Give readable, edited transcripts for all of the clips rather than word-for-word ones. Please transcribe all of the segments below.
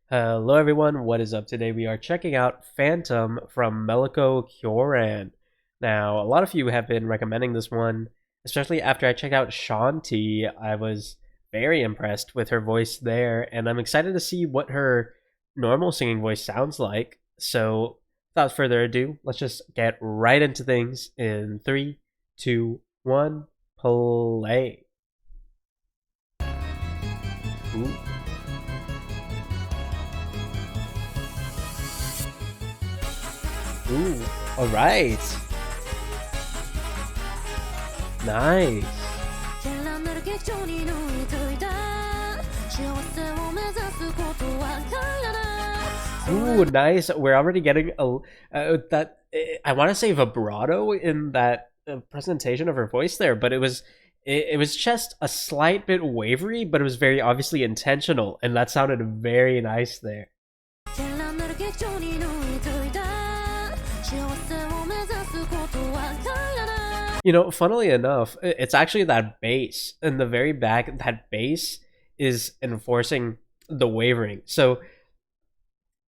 Hello everyone, what is up? Today we are checking out Phantom from Meloco Kyoran. Now, a lot of you have been recommending this one, especially after I checked out Shanti. I was very impressed with her voice there, and I'm excited to see what her normal singing voice sounds like. So, without further ado, let's just get right into things in 3, 2, 1, play. Ooh. Ooh, alright. Nice. Ooh, nice. We're already getting a that I want to say vibrato in that presentation of her voice there, but it was just a slight bit wavery, but it was very obviously intentional, and that sounded very nice there. You know, funnily enough, it's actually that bass in the very back. That bass is enforcing the wavering. So,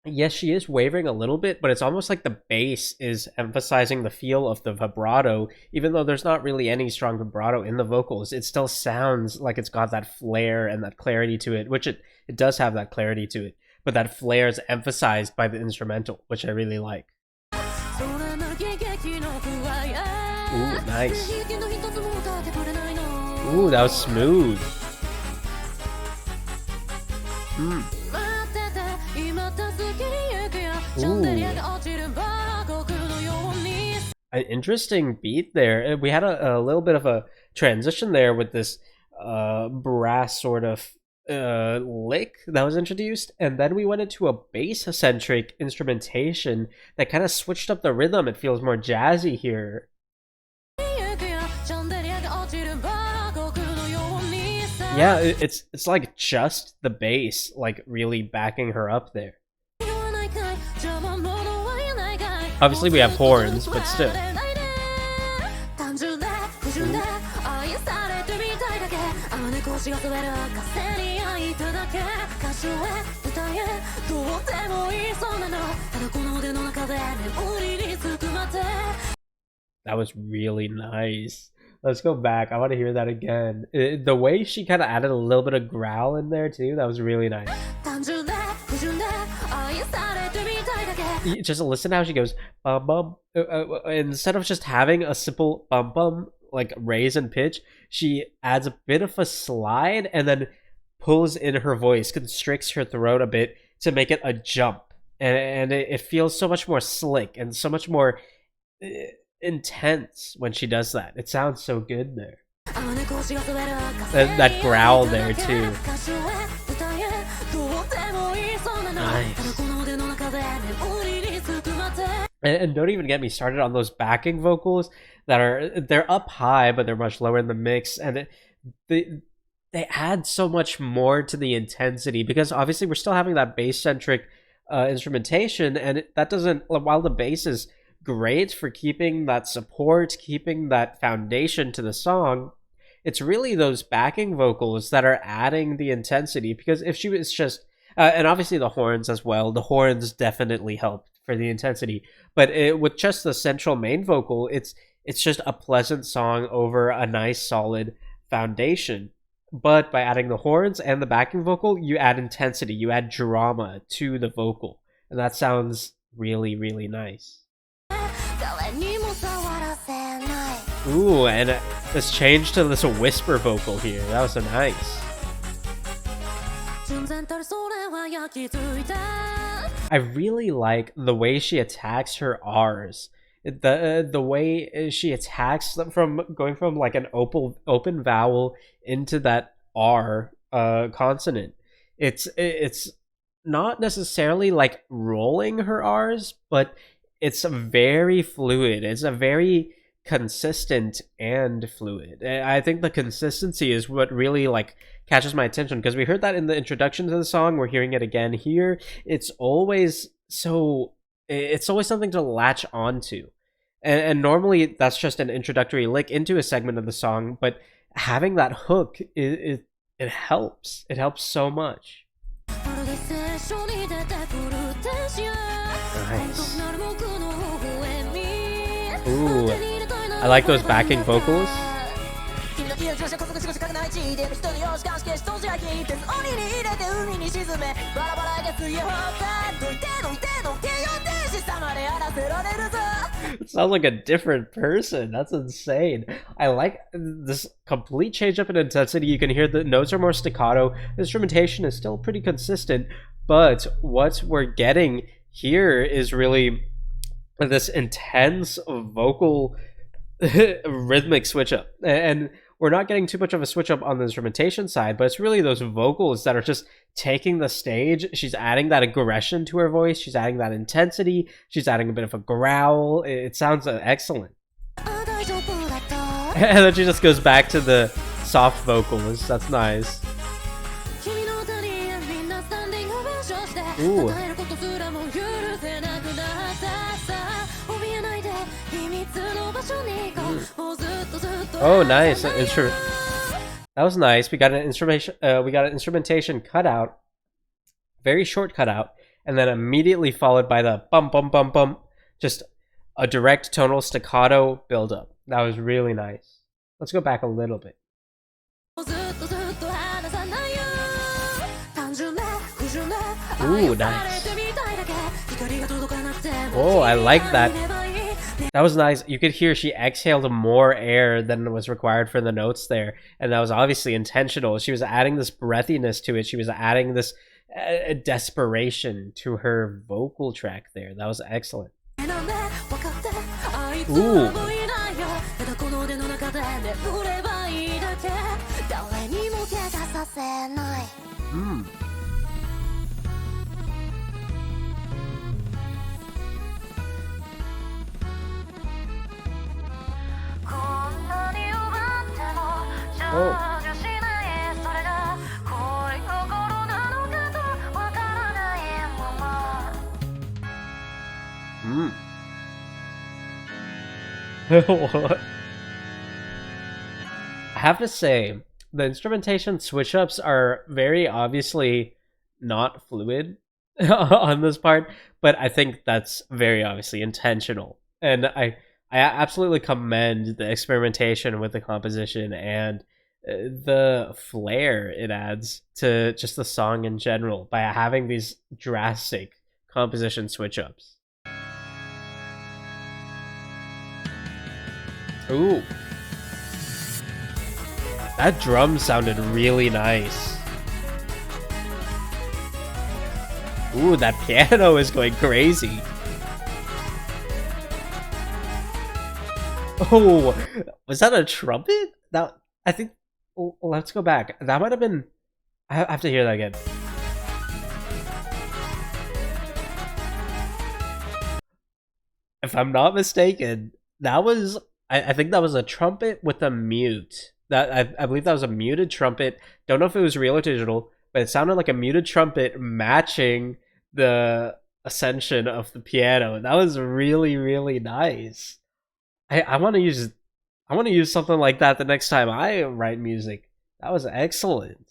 yes, she is wavering a little bit, but it's almost like the bass is emphasizing the feel of the vibrato. Even though there's not really any strong vibrato in the vocals, it still sounds like it's got that flair and that clarity to it, which it does have that clarity to it. But that flair is emphasized by the instrumental, which I really like. Ooh, nice. Ooh, that was smooth. Mm. Ooh. An interesting beat there. We had a little bit of a transition there with this brass sort of lick that was introduced, and then we went into a bass-centric instrumentation that kind of switched up the rhythm. It feels more jazzy here. Yeah, it's like just the bass, like really backing her up there. Obviously we have horns, but still. That was really nice. Let's go back. I want to hear that again. The way she kind of added a little bit of growl in there too, that was really nice. Just listen to how she goes bum bum. Instead of just having a simple bum bum like raise in pitch, she adds a bit of a slide and then pulls in her voice, constricts her throat a bit to make it a jump, and it feels so much more slick and so much more intense when she does that. It sounds so good there. That growl there too. Nice. And don't even get me started on those backing vocals that they're up high, but they're much lower in the mix, and they add so much more to the intensity, because obviously we're still having that bass-centric instrumentation, and that doesn't, while the bass is great for keeping that support, keeping that foundation to the song, it's really those backing vocals that are adding the intensity. Because if she was just and obviously the horns as well, the horns definitely help for the intensity, but with just the central main vocal, it's just a pleasant song over a nice solid foundation. But by adding the horns and the backing vocal, you add intensity, you add drama to the vocal, and that sounds really, really nice. Ooh, and this change to this whisper vocal here. That was so nice. I really like the way she attacks her R's. The way she attacks them, from going from like an open vowel into that R consonant. It's not necessarily like rolling her R's, but it's very fluid. It's a very consistent and fluid. I think the consistency is what really like catches my attention, because we heard that in the introduction to the song. We're hearing it again here. It's always something to latch onto, and normally that's just an introductory lick into a segment of the song, but having that hook, it helps so much. Nice. Ooh, I like those backing vocals. It sounds like a different person. That's insane. I like this complete change up in intensity. You can hear the notes are more staccato. The instrumentation is still pretty consistent, but what we're getting here is really this intense vocal rhythmic switch up, and we're not getting too much of a switch up on the instrumentation side, but it's really those vocals that are just taking the stage. She's adding that aggression to her voice, she's adding that intensity, she's adding a bit of a growl. It sounds excellent. And then she just goes back to the soft vocals. That's nice. Ooh. Oh, nice. That was nice. We got an instrumentation cutout, very short cutout, and then immediately followed by the bum bum bum bum, just a direct tonal staccato build-up. That was really nice. Let's go back a little bit. Ooh, nice. Oh, I like that. That was nice. You could hear she exhaled more air than was required for the notes there, and that was obviously intentional. She was adding this breathiness to it. She was adding this desperation to her vocal track there. That was excellent. Ooh. Mm. Oh. Mm. I have to say, the instrumentation switch-ups are very obviously not fluid on this part, but I think that's very obviously intentional. And I absolutely commend the experimentation with the composition and the flair it adds to just the song in general by having these drastic composition switch-ups. Ooh. That drum sounded really nice. Ooh, that piano is going crazy. Oh, was that a trumpet? That, I think, let's go back. That might have been, I have to hear that again. If I'm not mistaken, that was, I think that was a trumpet with a mute. That I believe that was a muted trumpet. Don't know if it was real or digital, but it sounded like a muted trumpet matching the ascension of the piano. That was really, really nice. I want to use something like that the next time I write music. That was excellent.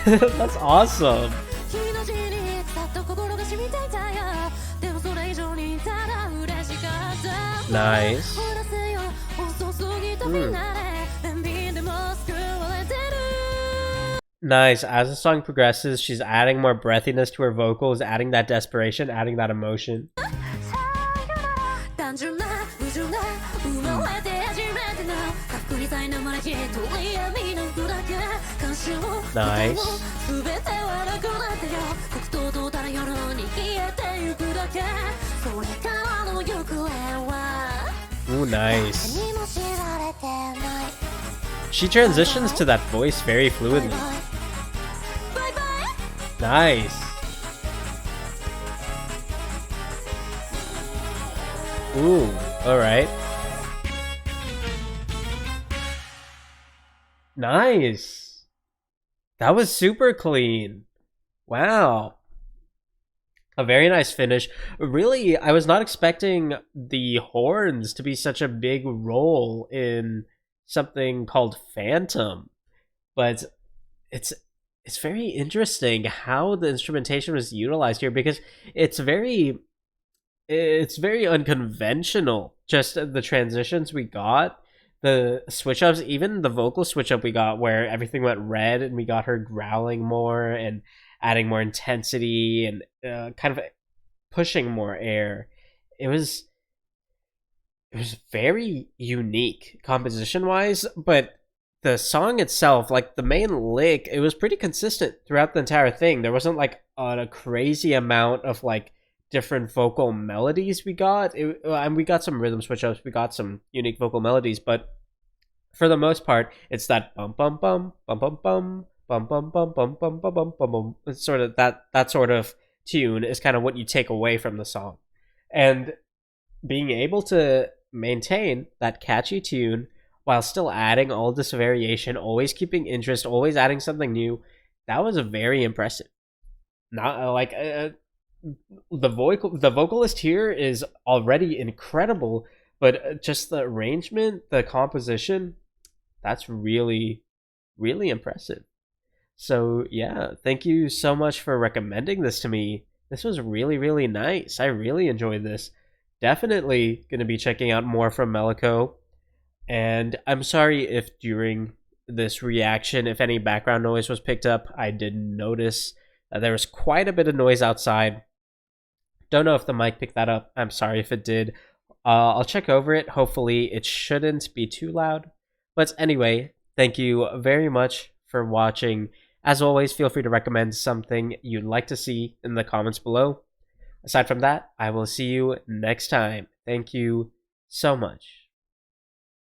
That's awesome. Nice. Nice. As the song progresses, she's adding more breathiness to her vocals, adding that desperation, adding that emotion. Nice. Ooh, nice. She transitions to that voice very fluidly. Nice. Ooh, alright. Nice. That was super clean. Wow. A very nice finish. Really, I was not expecting the horns to be such a big role in something called Phantom, but it's it's very interesting how the instrumentation was utilized here because it's very it's very unconventional. Just the transitions we got, the switch ups, even the vocal switch up we got where everything went red and we got her growling more and adding more intensity and kind of pushing more air. It was it was very unique composition wise, but the song itself, like the main lick, it was pretty consistent throughout the entire thing. There wasn't like a crazy amount of like different vocal melodies we got. And we got some rhythm switch ups, we got some unique vocal melodies, but for the most part, it's that bum bum bum bum bum bum bum bum bum bum bum bum bum bum bum. It's sort of that sort of tune is kind of what you take away from the song, and being able to maintain that catchy tune while still adding all this variation, always keeping interest, always adding something new, that was very impressive. Not the vocalist here is already incredible, but just the arrangement, the composition, that's really impressive. So yeah, thank you so much for recommending this to me. This was really nice. I really enjoyed this. Definitely going to be checking out more from Meloco. And I'm sorry if during this reaction, if any background noise was picked up. I didn't notice. There was quite a bit of noise outside. Don't know if the mic picked that up. I'm sorry if it did. I'll check over it. Hopefully it shouldn't be too loud. But anyway, thank you very much for watching. As always, feel free to recommend something you'd like to see in the comments below. Aside from that, I will see you next time. Thank you so much.